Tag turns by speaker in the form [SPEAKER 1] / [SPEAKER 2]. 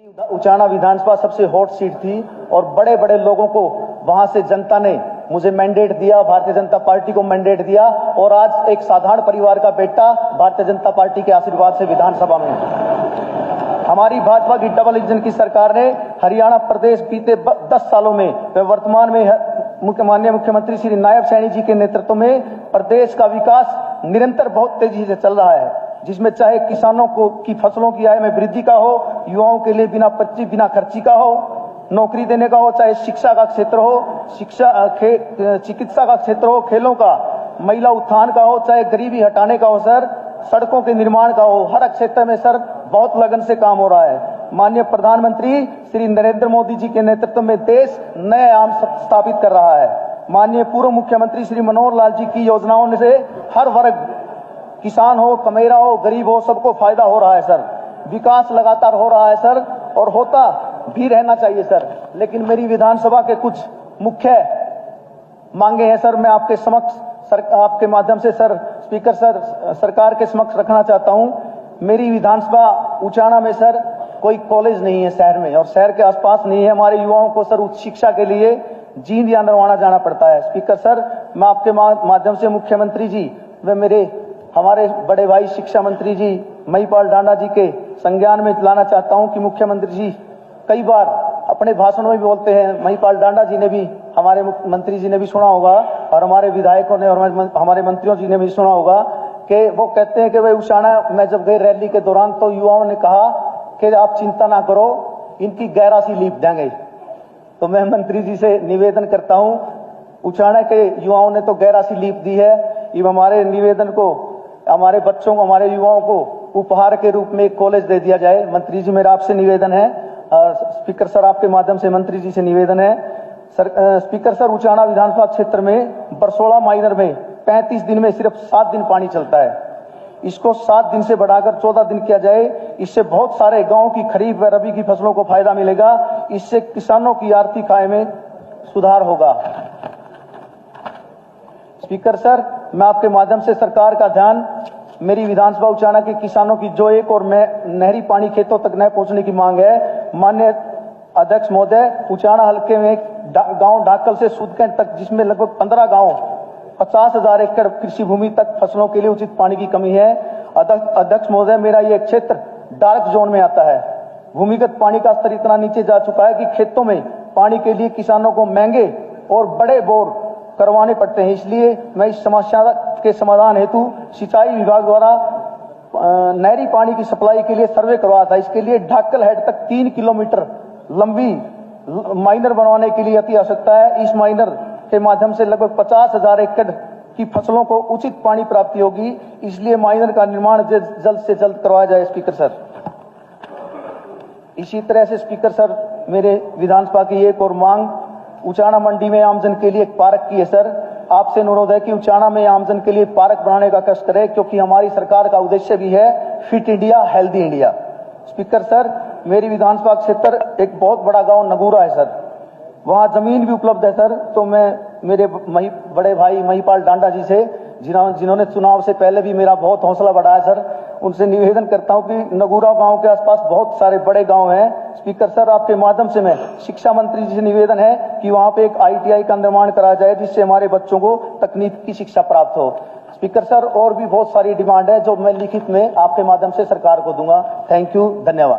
[SPEAKER 1] उचाना विधानसभा सबसे hot seat थी और बड़े बड़े लोगों को वहां से जनता ने मुझे मैंडेट दिया, भारतीय जनता पार्टी को मैंडेट दिया और आज एक साधारण परिवार का बेटा भारतीय जनता पार्टी के आशीर्वाद से विधानसभा में हमारी भाजपा की डबल इंजन की सरकार ने हरियाणा प्रदेश बीते 10 सालों में व वर्तमान में माननीय मुख्यमंत्री श्री नायब सैनी जी के नेतृत्व में प्रदेश का विकास निरंतर बहुत तेजी से चल रहा है, जिसमें चाहे किसानों को की फसलों की आय में वृद्धि का हो, युवाओं के लिए बिना खर्ची का हो, नौकरी देने का हो, चाहे शिक्षा का क्षेत्र हो, चिकित्सा का क्षेत्र हो, खेलों का, महिला उत्थान का हो, चाहे गरीबी हटाने का हो सर, सड़कों के निर्माण का हो, हर क्षेत्र में सर बहुत लगन से काम हो रहा है। माननीय प्रधानमंत्री श्री नरेंद्र मोदी जी के नेतृत्व में देश नए आयाम स्थापित कर रहा है। माननीय पूर्व मुख्यमंत्री श्री मनोहर लाल जी की योजनाओं से हर वर्ग, किसान हो, कमेरा हो, गरीब हो, सबको फायदा हो रहा है सर। विकास लगातार हो रहा है सर और होता भी रहना चाहिए सर। लेकिन मेरी विधानसभा के कुछ मुख्य मांगे हैं सर, मैं आपके समक्ष आपके माध्यम से सर स्पीकर सर सरकार के समक्ष रखना चाहता हूं। मेरी विधानसभा उचाना में सर कोई कॉलेज नहीं है शहर में और शहर के आसपास नहीं है। हमारे युवाओं को सर उच्च शिक्षा के लिए जींद या नरवाना जाना पड़ता है। स्पीकर सर, मैं आपके माध्यम से मुख्यमंत्री जी व हमारे बड़े भाई शिक्षा मंत्री जी महिपाल डांडा जी के संज्ञान में लाना चाहता हूं कि मुख्यमंत्री जी कई बार अपने भाषणों में भी बोलते हैं, महिपाल डांडा जी ने भी, हमारे मुख्यमंत्री जी ने भी सुना होगा और हमारे विधायकों ने और हमारे मंत्रियों जी ने भी सुना होगा कि वो कहते हैं कि भाई उचाना में जब गए रैली के दौरान तो युवाओं ने कहा कि आप चिंता ना करो, इनकी गैरासी लीप देंगे। तो मैं मंत्री जी से निवेदन करता हूं, उचाना के युवाओं ने तो गैरासी लीप दी है, ये हमारे निवेदन को, हमारे बच्चों को, हमारे युवाओं को उपहार के रूप में एक कॉलेज दे दिया जाए। मंत्री जी, मेरा आपसे निवेदन है और स्पीकर सर आपके माध्यम से मंत्री जी से निवेदन है सर, स्पीकर सर उचाना विधानसभा क्षेत्र में बरसोड़ा माइनर में 35 दिन में सिर्फ 7 दिन पानी चलता है। इसको 7 दिन से बढ़ाकर 14 दिन किया जाए। इससे बहुत सारे गांव की खरीफ व रबी की फसलों को फायदा मिलेगा। इससे किसानों की आर्थिक आय में सुधार होगा। स्पीकर सर, मैं आपके माध्यम से सरकार का ध्यान मेरी विधानसभा उचाना के किसानों की जो एक और नहरी पानी खेतों तक न पहुंचने की मांग है। माननीय अध्यक्ष महोदय, उचाना हल्के में गांव ढाकल से सूदकंड तक, जिसमें लगभग 15 गांव 50,000 एकड़ कृषि भूमि तक फसलों के लिए उचित पानी की कमी है। अध्यक्ष महोदय, मेरा यह क्षेत्र डार्क जोन में आता है। भूमिगत पानी का स्तर इतना नीचे जा चुका है कि खेतों में पानी के लिए किसानों को महंगे और बड़े बोर करवाने पड़ते हैं। इसलिए मैं इस समस्या के समाधान हेतु सिंचाई विभाग द्वारा नहरी पानी की सप्लाई के लिए सर्वे करवाया था। इसके लिए ढाकल हेड तक 3 किलोमीटर लंबी माइनर बनवाने के लिए अति आवश्यकता है। इस माइनर के माध्यम से लगभग 50,000 एकड़ की फसलों को उचित पानी प्राप्ति होगी। इसलिए माइनर का निर्माण जल्द से जल्द करवाया जाए। स्पीकर सर, इसी तरह से स्पीकर सर, मेरे विधानसभा की एक और मांग उचाना मंडी में आमजन के लिए एक पार्क की है सर। आपसे अनुरोध है कि उचाना में आमजन के लिए पार्क बनाने का कष्ट करें, क्योंकि हमारी सरकार का उद्देश्य भी है fit India, healthy India. Speaker sir, मेरी विधानसभा क्षेत्र एक बहुत बड़ा गांव नगूरा है सर, वहां जमीन भी उपलब्ध है सर। तो मैं मेरे बड़े भाई महिपाल डांडा जी से, जिन्होंने चुनाव से पहले भी मेरा बहुत हौसला बढ़ाया सर, उनसे निवेदन करता हूं कि नगूरा गांव के आसपास बहुत सारे बड़े गांव हैं। स्पीकर सर, आपके माध्यम से मैं शिक्षा मंत्री जी से निवेदन है कि वहां पे एक ITI का निर्माण कराया जाए, जिससे हमारे बच्चों को तकनीक की शिक्षा प्राप्त हो। स्पीकर सर, और भी बहुत सारी डिमांड है जो मैं लिखित में आपके माध्यम से सरकार को दूंगा। थैंक यू, धन्यवाद।